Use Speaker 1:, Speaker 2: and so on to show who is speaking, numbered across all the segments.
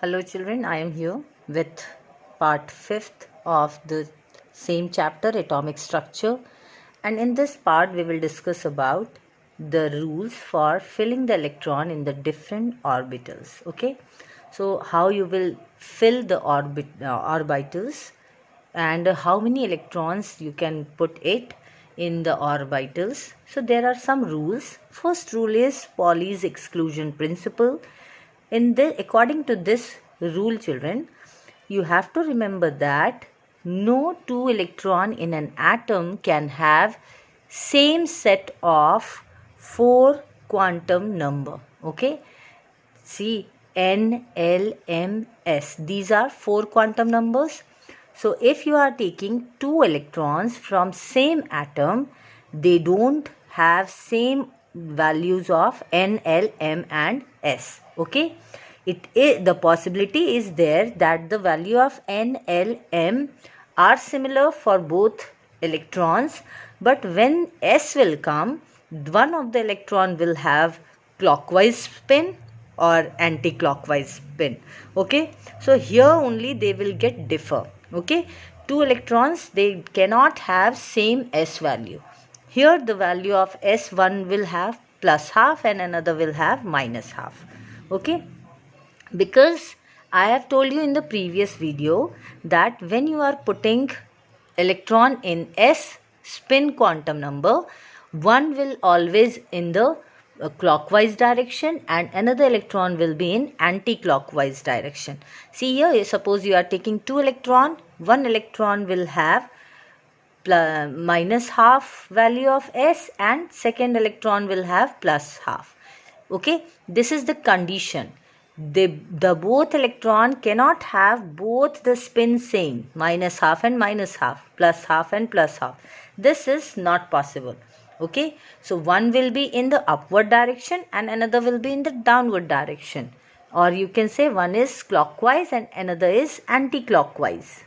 Speaker 1: Hello children, I am here with part 5th of the same chapter, atomic structure, and in this part we will discuss about the rules for filling the electron in the different orbitals. Okay, so how you will fill the orbitals and how many electrons you can put it in the orbitals. So there are some rules. First rule is Pauli's exclusion principle. According to this rule, children, you have to remember that no two electron in an atom can have same set of 4 quantum number. Okay, see, N, L, M, S, these are 4 quantum numbers. So if you are taking 2 electrons from same atom, they don't have same values of N, L, M and S. Okay, the possibility is there that the value of N, L, M are similar for both electrons, but when S will come, one of the electron will have clockwise spin or anti-clockwise spin. Okay, so here only they will get differ. Okay, two electrons, they cannot have same S value. Here the value of S1 will have plus half and another will have minus half. Okay, because I have told you in the previous video that when you are putting electron in S spin quantum number, one will always in the clockwise direction and another electron will be in anti-clockwise direction. See here, suppose you are taking 2 electron, one electron will have minus half value of S and second electron will have plus half. Okay, this is the condition. The both electron cannot have both the spin same, minus half and minus half, plus half and plus half. This is not possible. Okay, so one will be in the upward direction and another will be in the downward direction, or you can say one is clockwise and another is anti-clockwise.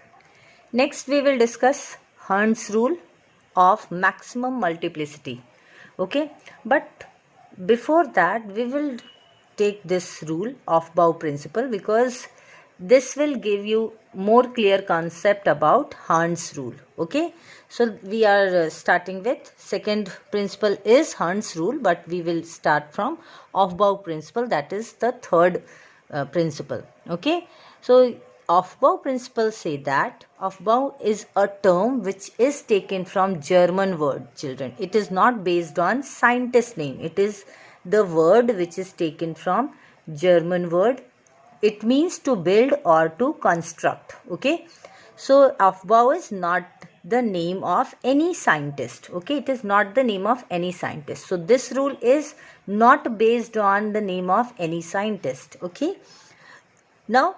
Speaker 1: Next we will discuss Hertz's rule of maximum multiplicity. Okay, but before that we will take this rule of Bow principle, because this will give you more clear concept about Hertz's rule. Okay, so we are starting with second principle is Hertz's rule, but we will start from Aufbau principle, that is the third principle. Okay, so Aufbau principle say that Aufbau is a term which is taken from German word, children. It is not based on scientist name. It is the word which is taken from German word. It means to build or to construct. Okay, so Aufbau is not the name of any scientist. Okay, it is not the name of any scientist. So this rule is not based on the name of any scientist. Okay, now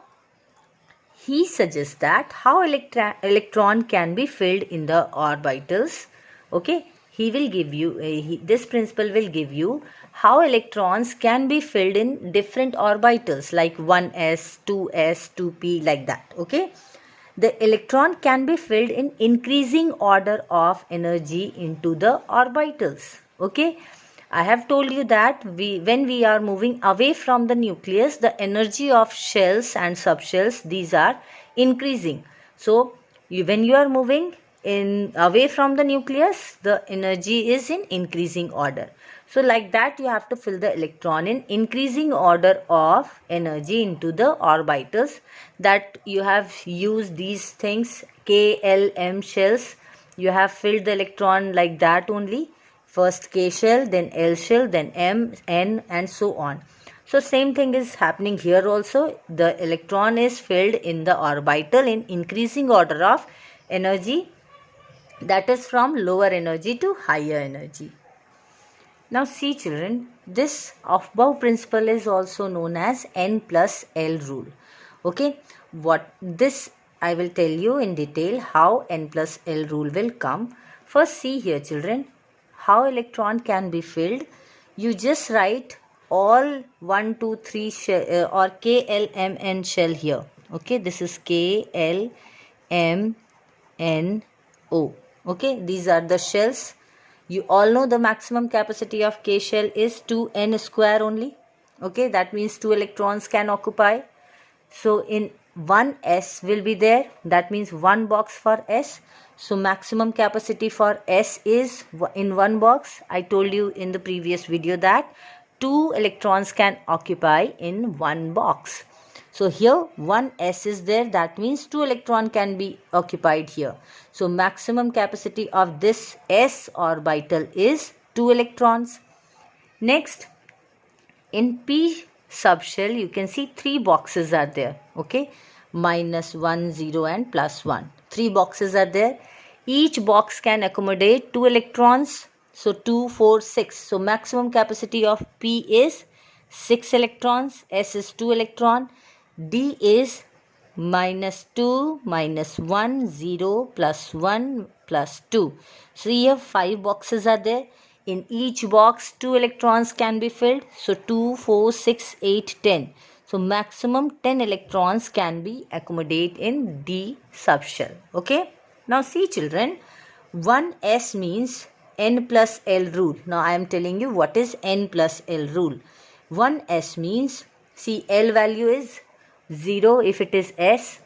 Speaker 1: he suggests that how electron can be filled in the orbitals. Okay, he will give you this principle will give you how electrons can be filled in different orbitals like 1s, 2s, 2p, like that. Okay, the electron can be filled in increasing order of energy into the orbitals. Okay, I have told you that when we are moving away from the nucleus, the energy of shells and subshells, these are increasing. So when you are moving away from the nucleus, the energy is in increasing order. So like that you have to fill the electron in increasing order of energy into the orbitals. That you have used these things, K, L, M shells. You have filled the electron like that only. First K shell, then L shell, then M, N and so on. So same thing is happening here also. The electron is filled in the orbital in increasing order of energy, that is from lower energy to higher energy. Now see children, this Aufbau principle is also known as N plus L rule. Okay, what this I will tell you in detail how N plus L rule will come. First see here children, how electron can be filled. You just write all 1, 2, 3 shell, or K, L, M, N shell here. Okay, this is K, L, M, N, O. Okay, these are the shells. You all know the maximum capacity of K shell is 2n square only. Okay, that means 2 electrons can occupy. So in one S will be there, that means one box for S. So maximum capacity for S is in one box. I told you in the previous video that 2 electrons can occupy in one box. So here one S is there, that means 2 electron can be occupied here. So maximum capacity of this S orbital is 2 electrons. Next, in P subshell you can see 3 boxes are there. Okay, minus 1, 0 and plus 1. 3 boxes are there. Each box can accommodate 2 electrons. So 2, 4, 6. So maximum capacity of P is 6 electrons. S is 2 electron. D is minus 2, minus 1, 0, plus 1, plus 2. So here 5 boxes are there. In each box 2 electrons can be filled. So 2, 4, 6, 8, 10. So maximum 10 electrons can be accommodated in D subshell. Okay. Now see children, 1s means n plus l rule. Now I am telling you what is n plus l rule. 1s means, see, l value is 0 if it is s,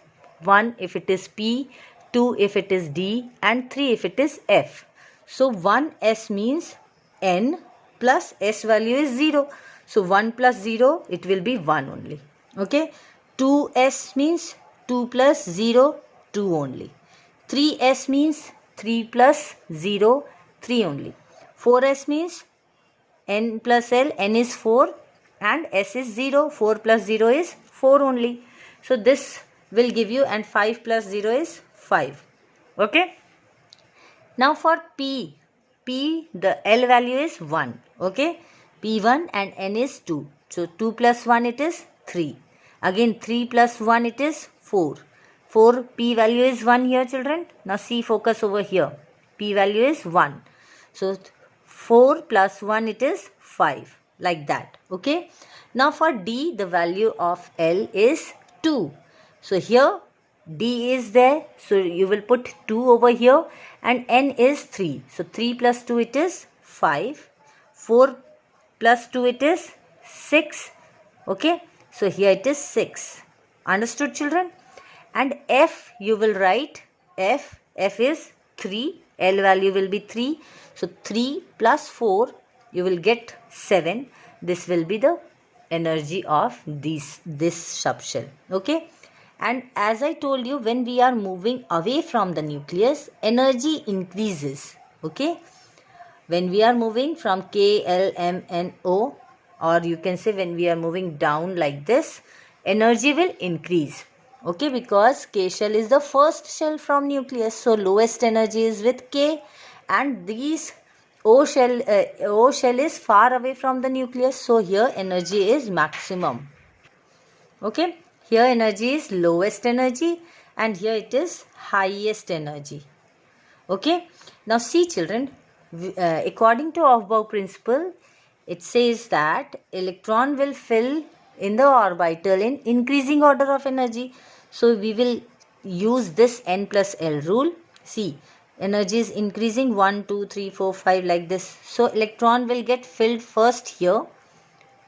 Speaker 1: 1 if it is p, 2 if it is d and 3 if it is f. So 1s means n plus s value is 0. So 1 plus 0, it will be 1 only. Okay. 2s means 2 plus 0, 2 only. 3s means 3 plus 0, 3 only. 4s means n plus l, n is 4 and s is 0. 4 plus 0 is 4 only. So this will give you, and 5 plus 0 is 5. Okay. Now for P, the L value is 1. Okay. P1 and N is 2. So 2 plus 1 it is 3. Again 3 plus 1 it is 4. 4 P value is 1 here children. Now see, focus over here. P value is 1. So 4 plus 1 it is 5. Like that. Okay. Now for D, the value of L is 2. So here D is there. So you will put 2 over here and N is 3. So 3 plus 2 it is 5. 4 plus 2 it is 6. Okay. So here it is 6. Understood children? And F you will write F is 3. L value will be 3. So 3 plus 4 you will get 7. This will be the energy of this subshell. Okay. And as I told you, when we are moving away from the nucleus, energy increases. Okay. When we are moving from K, L, M, N, O, or you can say when we are moving down like this, energy will increase. Okay, because K shell is the first shell from nucleus. So lowest energy is with K, and these O shell is far away from the nucleus. So here energy is maximum. Okay, here energy is lowest energy and here it is highest energy. Okay, now see children, according to Aufbau principle, it says that electron will fill in the orbital in increasing order of energy. So we will use this n plus l rule. See, energy is increasing 1, 2, 3, 4, 5 like this. So electron will get filled first here.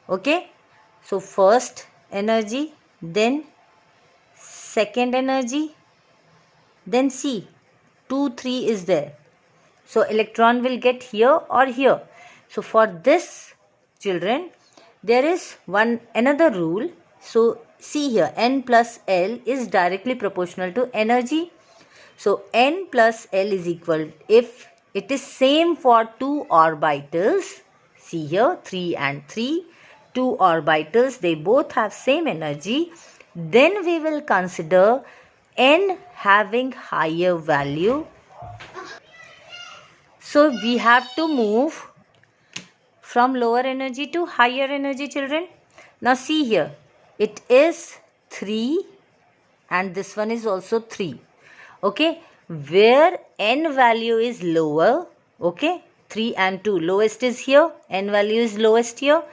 Speaker 1: Okay, so first energy, then second energy, then see 2, 3 is there. So electron will get here or here. So for this children, there is another rule. So see here, n plus l is directly proportional to energy. So n plus l is equal, if it is same for 2 orbitals, see here 3 and 3, 2 orbitals, they both have same energy, then we will consider n having higher value. So we have to move from lower energy to higher energy children. Now see here, it is 3 and this one is also 3. Okay, where n value is lower, okay, 3 and 2, lowest is here, n value is lowest here.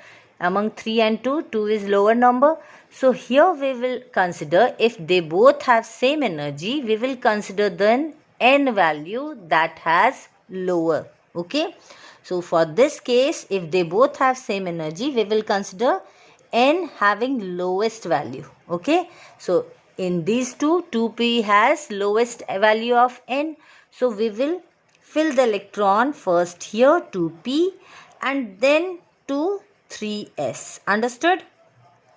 Speaker 1: Among 3 and 2, 2 is lower number. So here we will consider, if they both have same energy, we will consider then n value that has lower. Okay, so for this case, if they both have same energy, we will consider n having lowest value. Okay, so in these two, 2p has lowest value of n. So we will fill the electron first here 2p and then to 3s. Understood?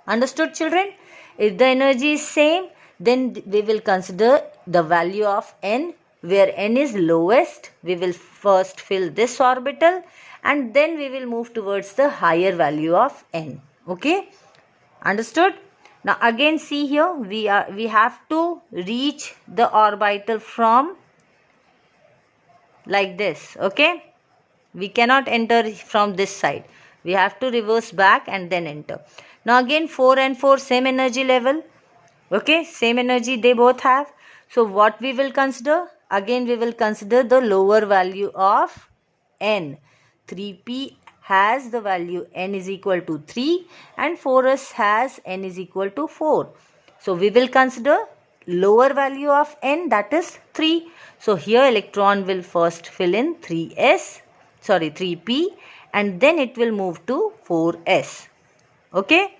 Speaker 1: Understood, children? If the energy is same, then we will consider the value of n. Where n is lowest, we will first fill this orbital and then we will move towards the higher value of n. Okay? Understood? Now again see here, we have to reach the orbital from like this. Okay? We cannot enter from this side. We have to reverse back and then enter. Now again 4 and 4 same energy level. Okay, same energy they both have. So what we will consider? Again we will consider the lower value of n. 3p has the value n is equal to 3 and 4s has n is equal to 4. So we will consider lower value of n, that is 3. So here electron will first fill in 3p and then it will move to 4s. Okay.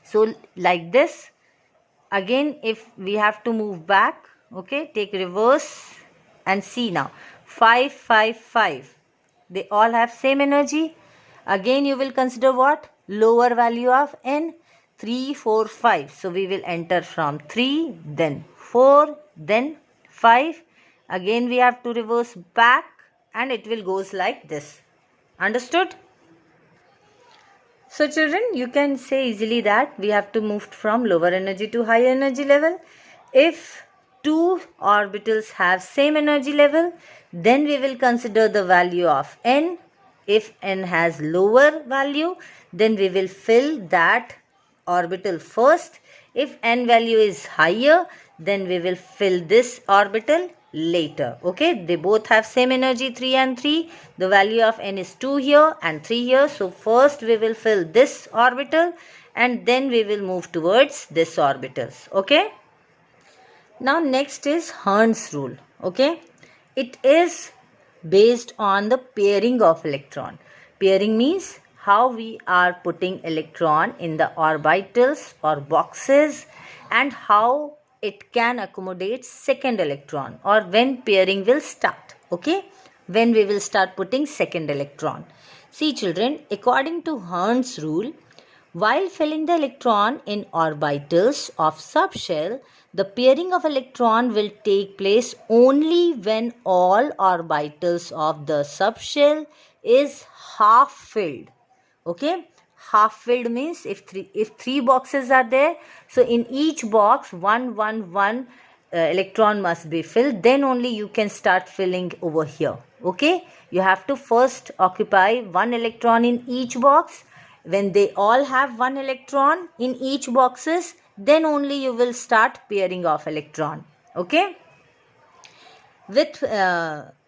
Speaker 1: So like this. Again if we have to move back, okay, take reverse and see now. 5, 5, 5. They all have same energy. Again you will consider what? Lower value of n. 3, 4, 5. So we will enter from 3, then 4, then 5. Again we have to reverse back and it will goes like this. Understood? So children, you can say easily that we have to move from lower energy to higher energy level. If two orbitals have same energy level, then we will consider the value of n. If n has lower value, then we will fill that orbital first. If n value is higher, then we will fill this orbital later. Okay, they both have same energy, 3 and 3. The value of n is 2 here and 3 here. So first we will fill this orbital and then we will move towards this orbitals. Okay. Now next is Hertz rule. Okay, it is based on the pairing of electron. Pairing means how we are putting electron in the orbitals or boxes and how it can accommodate second electron or when pairing will start. Okay, when we will start putting second electron. See children, according to Hertz rule, while filling the electron in orbitals of subshell, the pairing of electron will take place only when all orbitals of the subshell is half filled. Okay, half filled means if three boxes are there, so in each box one electron must be filled, then only you can start filling over here. Okay, you have to first occupy one electron in each box. When they all have one electron in each boxes, then only you will start pairing of electron. Okay, with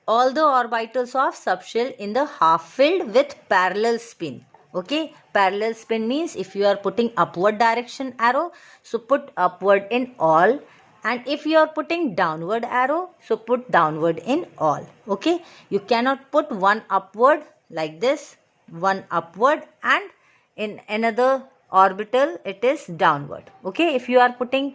Speaker 1: all the orbitals of subshell in the half filled with parallel spin. Okay, parallel spin means if you are putting upward direction arrow, so put upward in all, and if you are putting downward arrow, so put downward in all. Okay, you cannot put one upward like this, one upward, and in another orbital it is downward. Okay, if you are putting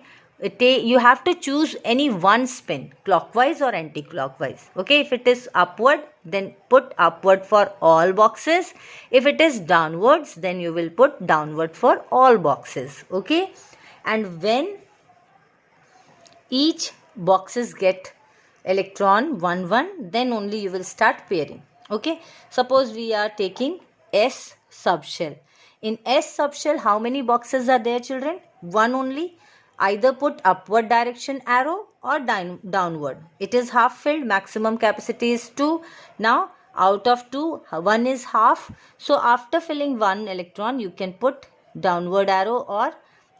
Speaker 1: you have to choose any one spin, clockwise or anti-clockwise. Okay, if it is upward, then put upward for all boxes. If it is downwards, then you will put downward for all boxes. Okay, and when each boxes get electron 1, then only you will start pairing. Okay, suppose we are taking S subshell. In S subshell, how many boxes are there, children? One only. Either put upward direction arrow or downward. It is half filled, maximum capacity is 2. Now out of 2, 1 is half. So after filling one electron, you can put downward arrow or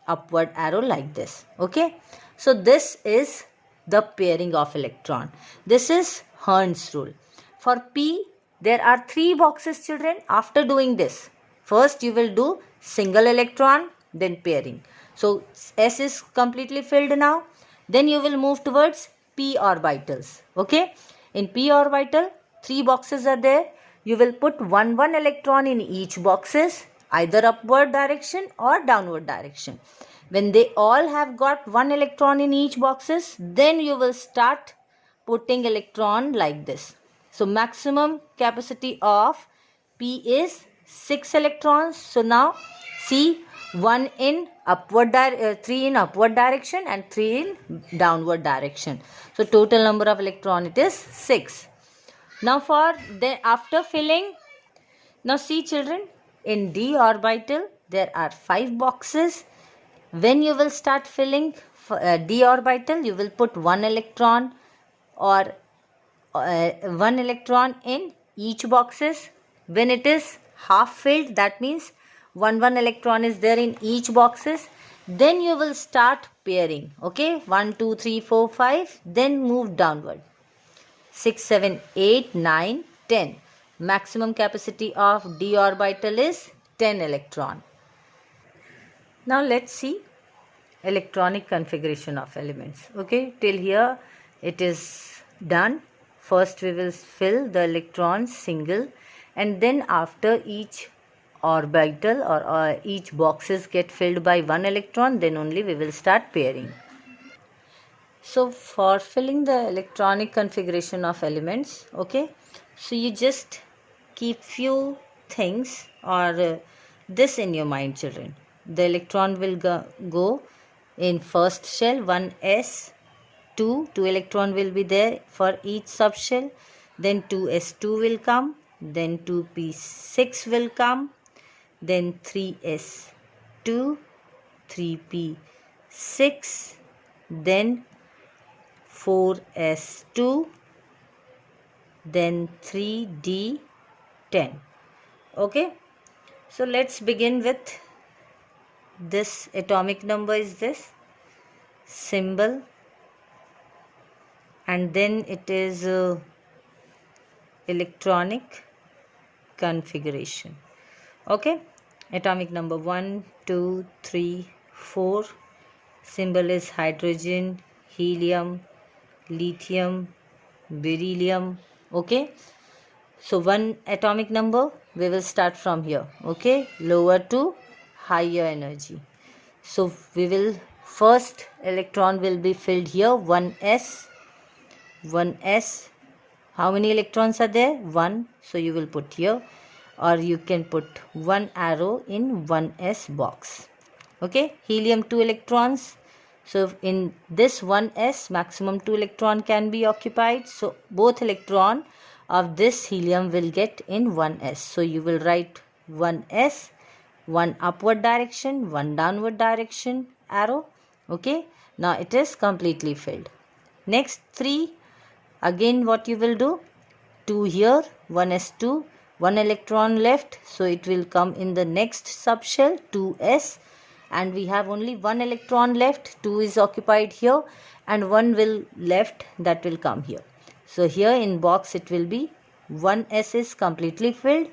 Speaker 1: upward arrow like this. Okay, so this is the pairing of electron. This is Hertz rule. For P, there are 3 boxes, children. After doing this, first you will do single electron, then pairing. So S is completely filled now. Then you will move towards P orbitals. Okay, in P orbital 3 boxes are there. You will put one electron in each boxes either upward direction or downward direction. When they all have got one electron in each boxes, then you will start putting electron like this. So maximum capacity of P is 6 electrons. So now see, 1 in upward 3 in upward direction and 3 in downward direction. So total number of electron it is 6. Now for the after filling, now see children, in d orbital there are 5 boxes. When you will start filling d orbital, you will put 1 electron or 1 electron in each boxes. When it is half filled, that means 1 electron is there in each boxes. Then you will start pairing. Okay, 1, 2, 3, 4, 5. Then move downward. 6, 7, 8, 9, 10. Maximum capacity of d orbital is 10 electron. Now let's see electronic configuration of elements. Okay, till here it is done. First we will fill the electrons single, and then after each orbital or each boxes get filled by 1 electron, then only we will start pairing. So for filling the electronic configuration of elements, okay, so you just keep few things or this in your mind, children. The electron will go in first shell, 1s, 2 electron will be there for each subshell, then 2s2 will come, then 2p6 will come, then 3s2, 3p6, then 4s2, then 3d10. Okay, so let's begin with this atomic number is this symbol, and then it is electronic configuration. Okay, atomic number 1, 2, 3, 4. Symbol is hydrogen, helium, lithium, beryllium. Okay, so one atomic number, we will start from here. Okay, lower to higher energy. So we will first electron will be filled here, 1s. How many electrons are there? 1. So you will put here, or you can put 1 arrow in 1s box. Okay, helium 2 electrons. So in this 1s, maximum 2 electron can be occupied. So both electron of this helium will get in 1s. So you will write 1s, 1 upward direction, 1 downward direction arrow. Okay, now it is completely filled. Next 3, again what you will do, 2 here, 1s2, 1 electron left. So it will come in the next subshell, 2s. And we have only 1 electron left, 2 is occupied here, and 1 will left, that will come here. So here in box it will be 1s is completely filled,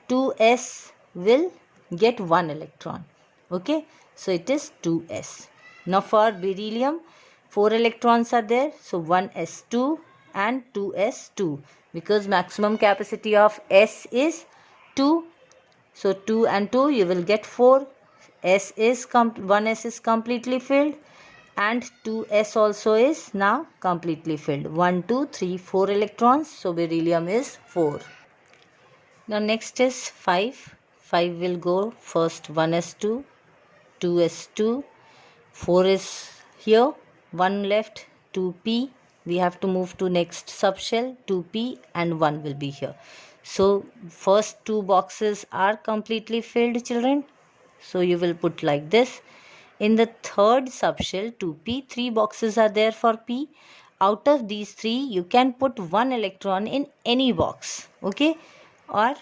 Speaker 1: 2s will get 1 electron. Okay, so it is 2s. Now for beryllium, 4 electrons are there, so 1s2 and 2s2, because maximum capacity of s is 2. So 2 and 2 you will get 4. 1s is completely filled, and 2s also is now completely filled. 1, 2, 3, 4 electrons. So beryllium is 4. Now next is 5. 5 will go first, 1s2, 2s2, 4 is here, 1 left, 2p. We have to move to next subshell, 2p, and 1 will be here. So first 2 boxes are completely filled, children. So you will put like this. In the third subshell, 2p, 3 boxes are there for p. Out of these 3, you can put 1 electron in any box. Okay, or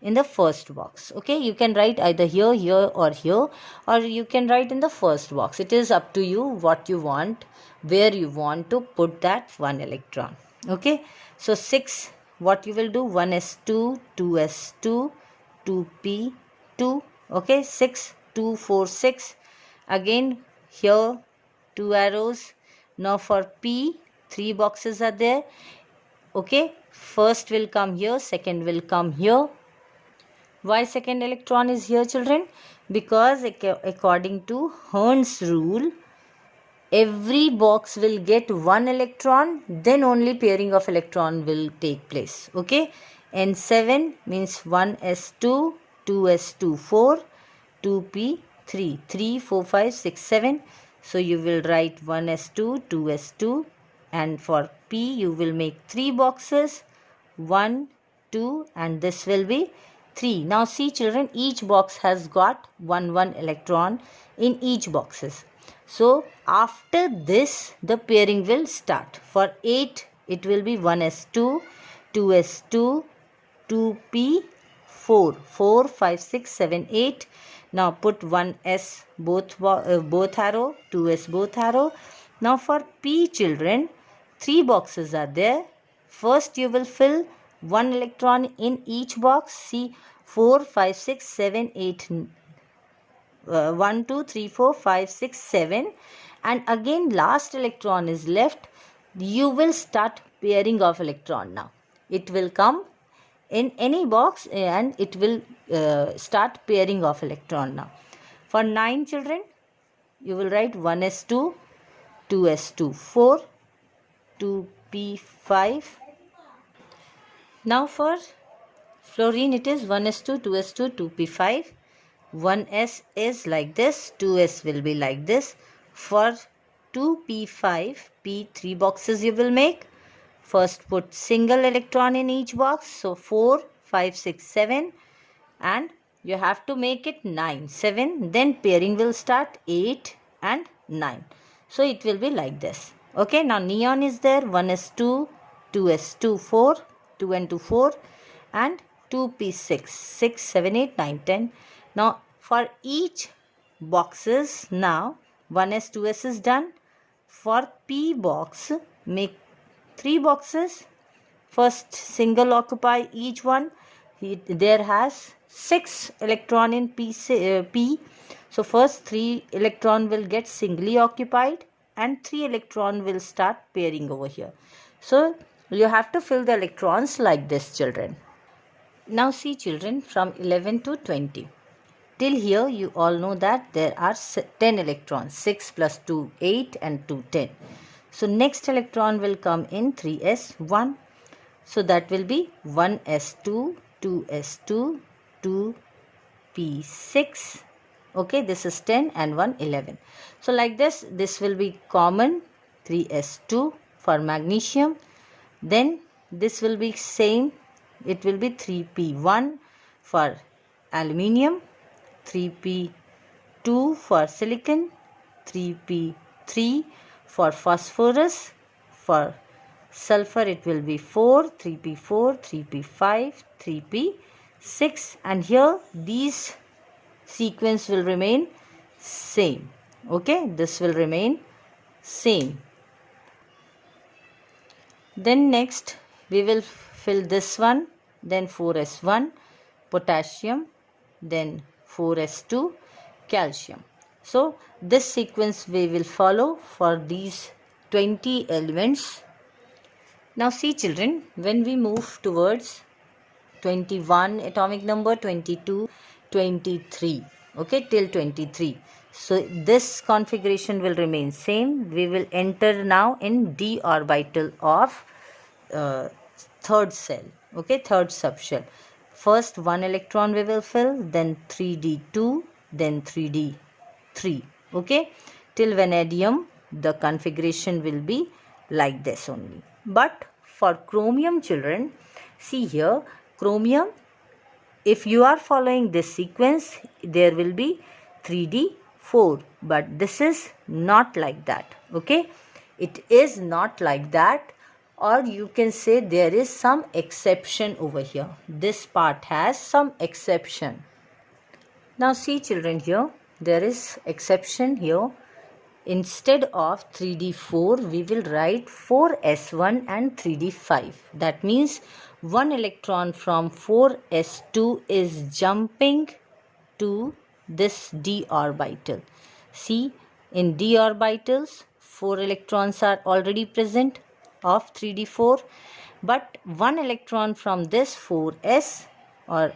Speaker 1: in the first box. Okay, you can write either here, here, or here, or you can write in the first box. It is up to you what you want, where you want to put that 1 electron. Okay, so 6, what you will do, 1s2, 2s2, 2p2. Okay, 6, 2, 4, 6. Again here 2 arrows. Now for p, 3 boxes are there. Okay, first will come here, second will come here. Why second electron is here, children? Because according to Hertz's rule, every box will get one electron, then only pairing of electron will take place. Okay, N7 means 1s2, 2s2, 4, 2p, 3, 3, 4, 5, 6, 7. So you will write 1s2, 2s2, and for p you will make 3 boxes, 1, 2, and this will be 3. Now see children, each box has got 1 electron in each boxes. So after this the pairing will start. For 8 it will be 1s2, 2s2, 2p, 4, 4, 5, 6, 7, 8. Now put 1s both arrow, 2s both arrow. Now for p children, 3 boxes are there. First you will fill 1 electron in each box. See 4, 5, 6, 7, 8, 1, 2, 3, 4, 5, 6, 7, and again last electron is left. You will start pairing of electron now. It will come in any box and it will start pairing of electron now. For 9 children, you will write 1s2, 2s2, 4, 2p5. Now for fluorine it is 1s2, 2s2, 2p5. 1s is like this, 2s will be like this. For 2p5, p3 boxes you will make. First put single electron in each box. So 4, 5, 6, 7, and you have to make it 9, 7. Then pairing will start 8 and 9. So it will be like this. Okay, now neon is there, 1s2, 2s2, 4, 2 and 2, 4, and 2p6, 6, 7, 8, 9, 10. Now for each boxes, now 1s, 2s is done. For p box, make 3 boxes. First single occupy each one. There has 6 electron in p. So first 3 electron will get singly occupied and 3 electron will start pairing over here. So you have to fill the electrons like this, children. Now see children, from 11 to 20. Till here you all know that there are 10 electrons. 6 plus 2, 8, and 2, 10. So next electron will come in 3s1. So that will be 1s2, 2s2, 2p6. Okay, this is 10 and 1, 11. So like this will be common, 3s2 for magnesium. Then this will be same, it will be 3p1 for aluminium, 3p2 for silicon, 3p3 for phosphorus. For sulfur it will be 4, 3p4, 3p5, 3p6, and here these sequence will remain same. Okay, this will remain same. Then next we will fill this one, then 4s1 potassium, then 4s2 calcium. So this sequence we will follow for these 20 elements. Now see children, when we move towards 21 atomic number, 22, 23, okay, till 23. So this configuration will remain same. We will enter now in d orbital of third cell, okay, third subshell. First 1 electron we will fill, then 3d2, then 3d3, okay. Till vanadium the configuration will be like this only. But for chromium children, see here, chromium, if you are following this sequence, there will be 3d4, but this is not like that, okay. It is not like that, or you can say there is some exception over here. This part has some exception. Now see children, here there is exception here. Instead of 3d4 we will write 4s1 and 3d5. That means 1 electron from 4s2 is jumping to this d orbital. See, in d orbitals 4 electrons are already present of 3d4, but 1 electron from this 4s or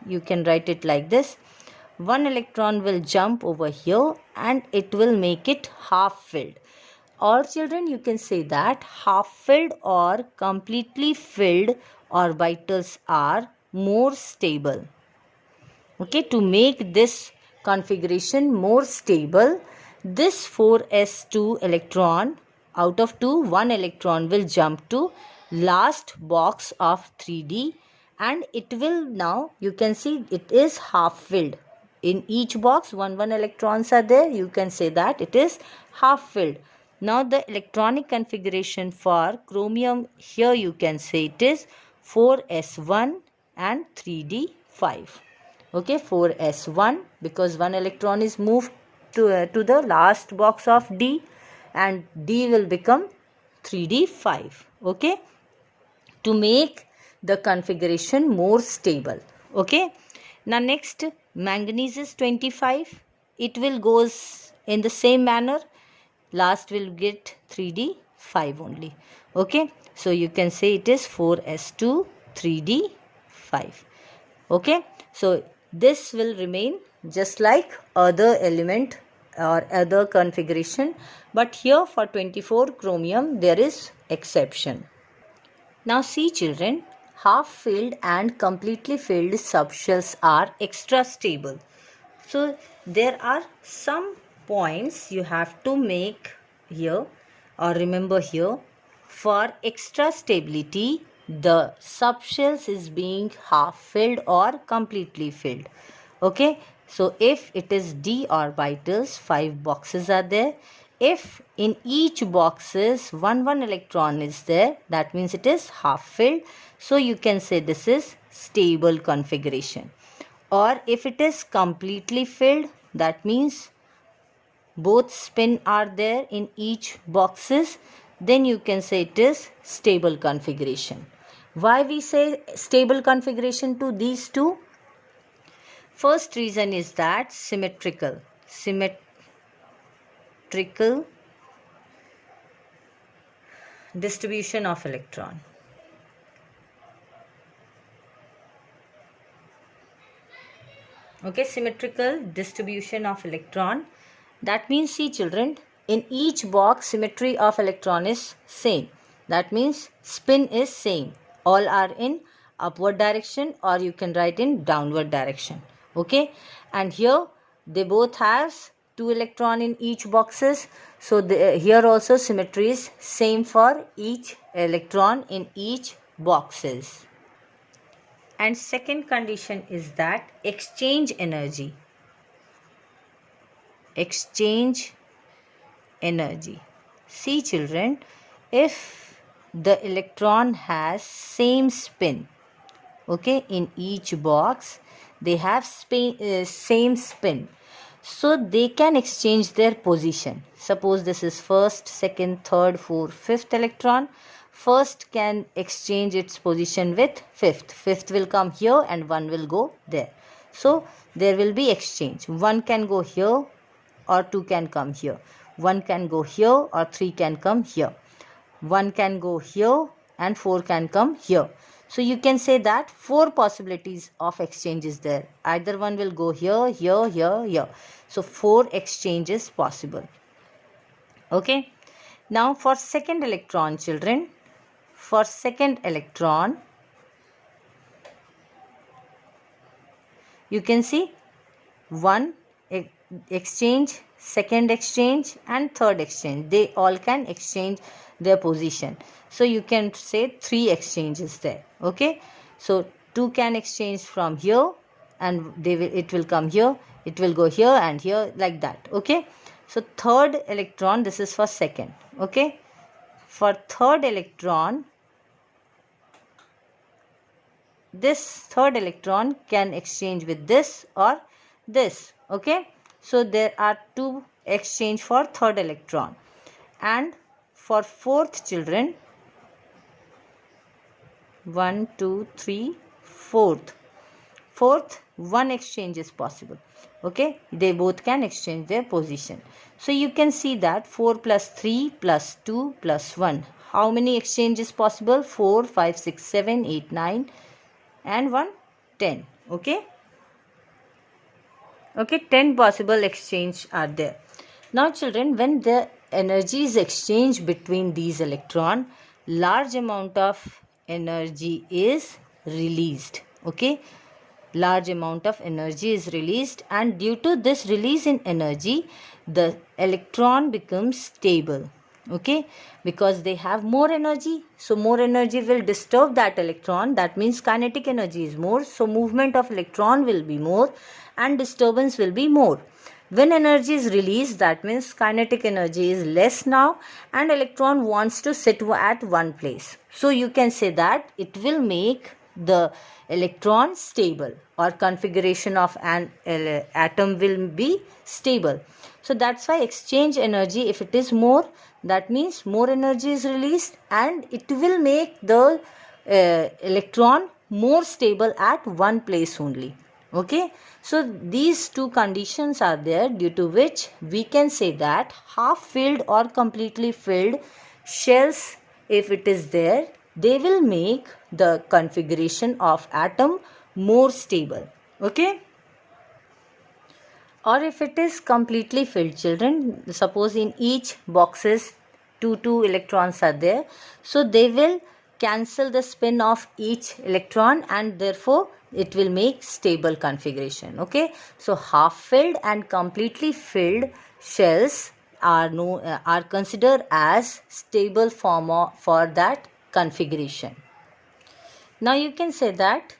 Speaker 1: you can write it like this. One electron will jump over here and it will make it half filled. Or children, you can say that half filled or completely filled orbitals are more stable. Okay, to make this configuration more stable, this 4s2 electron, out of 2, 1 electron will jump to last box of 3D, and it will, now you can see it is half filled. In each box 1 electrons are there, you can say that it is half filled. Now the electronic configuration for chromium, here you can say it is 4s1 and 3d5. Okay, 4s1 because 1 electron is moved to the last box of D, and D will become 3d5. Okay, to make the configuration more stable. Okay, now next, manganese is 25. It will goes in the same manner. Last will get 3d5 only. Okay, so you can say it is 4s2 3d5. Okay, so this will remain just like other element or other configuration, but here for 24 chromium there is exception. Now see children, half filled and completely filled subshells are extra stable. So there are some points you have to make here or remember here. For extra stability, the subshells is being half filled or completely filled. Okay, so if it is d orbitals, 5 boxes are there. If in each boxes one electron is there, that means it is half filled. So you can say this is stable configuration. Or if it is completely filled, that means both spin are there in each boxes, then you can say it is stable configuration. Why we say stable configuration to these two? First reason is that symmetrical distribution of electron. Okay, symmetrical distribution of electron. That means, see children, in each box symmetry of electron is same. That means spin is same. All are in upward direction, or you can write in downward direction. Okay, and here they both have 2 electron in each boxes. So here also symmetry is same for each electron in each boxes. And second condition is that exchange energy. Exchange energy. See children, if the electron has same spin, okay, in each box they have same spin, so they can exchange their position. Suppose this is first, second, third, fourth, fifth electron. First can exchange its position with fifth. Fifth will come here and one will go there. So there will be exchange. One can go here or two can come here. One can go here or three can come here. One can go here and four can come here. So you can say that 4 possibilities of exchange is there. Either one will go here, here, here, here. So 4 exchanges possible. Okay. Now for second electron children, for second electron, you can see one exchange, second exchange and third exchange. They all can exchange their position. So you can say 3 exchanges there. Okay. So 2 can exchange from here and it will come here. It will go here and here, like that. Okay. So third electron, this is for second. Okay. For third electron, this third electron can exchange with this or this. Okay. So there are 2 exchange for third electron. And for fourth children, 1, 2, 3, fourth. Fourth, 1 exchange is possible. Okay. They both can exchange their position. So you can see that 4 plus 3 plus 2 plus 1. How many exchanges possible? 4, 5, 6, 7, 8, 9 and 1, 10. Okay. Okay, 10 possible exchange are there. Now children, when the energy is exchanged between these electrons, large amount of energy is released. Okay, large amount of energy is released, and due to this release in energy, the electron becomes stable. Okay, because they have more energy, so more energy will disturb that electron. That means kinetic energy is more, so movement of electron will be more and disturbance will be more. When energy is released, that means kinetic energy is less now and electron wants to sit at one place. So you can say that it will make the electron stable, or configuration of an atom will be stable. So that's why exchange energy, if it is more, that means more energy is released and it will make the electron more stable at one place only. Okay, so these two conditions are there, due to which we can say that half filled or completely filled shells, if it is there, they will make the configuration of atom more stable. Okay, or if it is completely filled, children, suppose in each boxes two electrons are there, so they will cancel the spin of each electron and therefore it will make stable configuration. Okay, so half filled and completely filled shells are considered as stable form for that configuration. Now you can say that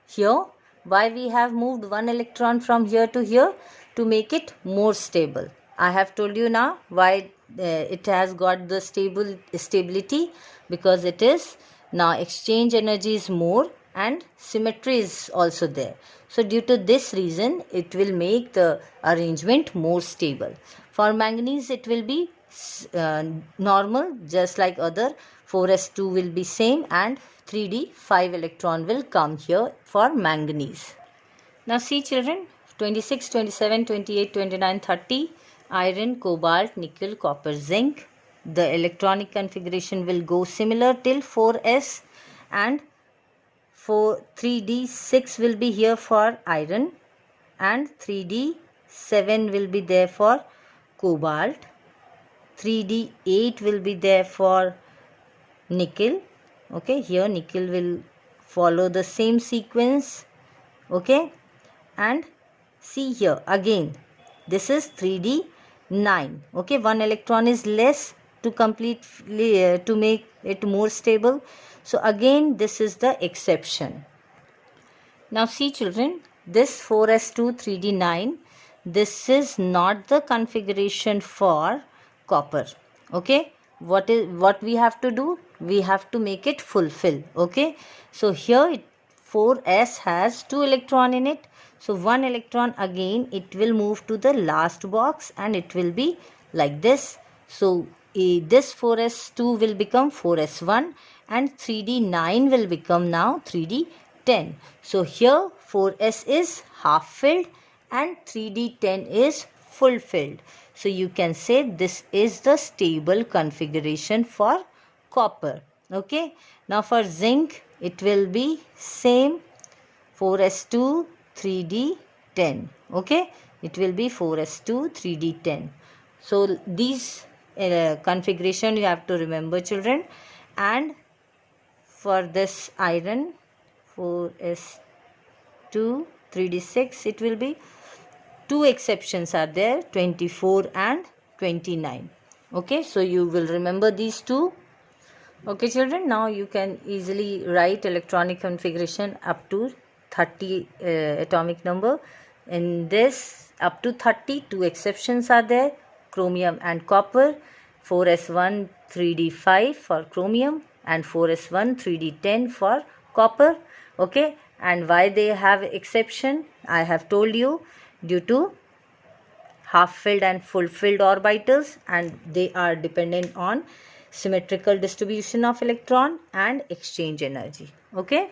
Speaker 1: here, why we have moved one electron from here to here, to make it more stable. I have told you now why it has got the stability, because it is now exchange energy is more and symmetry is also there. So due to this reason, it will make the arrangement more stable. For manganese, it will be normal, just like other. 4s2 will be same, and 3d 5 electron will come here for manganese. Now see children, 26, 27, 28, 29, 30, iron, cobalt, nickel, copper, zinc. The electronic configuration will go similar till 4s, and 3d6 will be here for iron, and 3d7 will be there for cobalt, 3d8 will be there for nickel. Okay, here nickel will follow the same sequence. Okay, and see here again, this is 3d9. Okay, one electron is less to completely to make it more stable. So again, this is the exception. Now see children, this 4s2 3d9, this is not the configuration for copper. Okay, what we have to do, we have to make it fulfill. Okay, so here 4s has 2 electron in it, so 1 electron again it will move to the last box and it will be like this. So this 4s2 will become 4s1 and 3d9 will become now 3d10. So here 4s is half filled and 3d10 is full filled. So you can say this is the stable configuration for copper. Okay, now for zinc it will be same, 4s2 3d10. Okay, it will be 4s2 3d10. So these configuration you have to remember children. And for this iron 4s2 3d6, it will be 2 exceptions are there, 24 and 29. Okay, so you will remember these two. Okay children, now you can easily write electronic configuration up to 30 atomic number. In this up to 30, 2 exceptions are there, chromium and copper, 4s1 3d5 for chromium and 4s1 3d10 for copper. Okay, and why they have exception, I have told you, due to half filled and full filled orbitals, and they are dependent on symmetrical distribution of electron and exchange energy. Okay.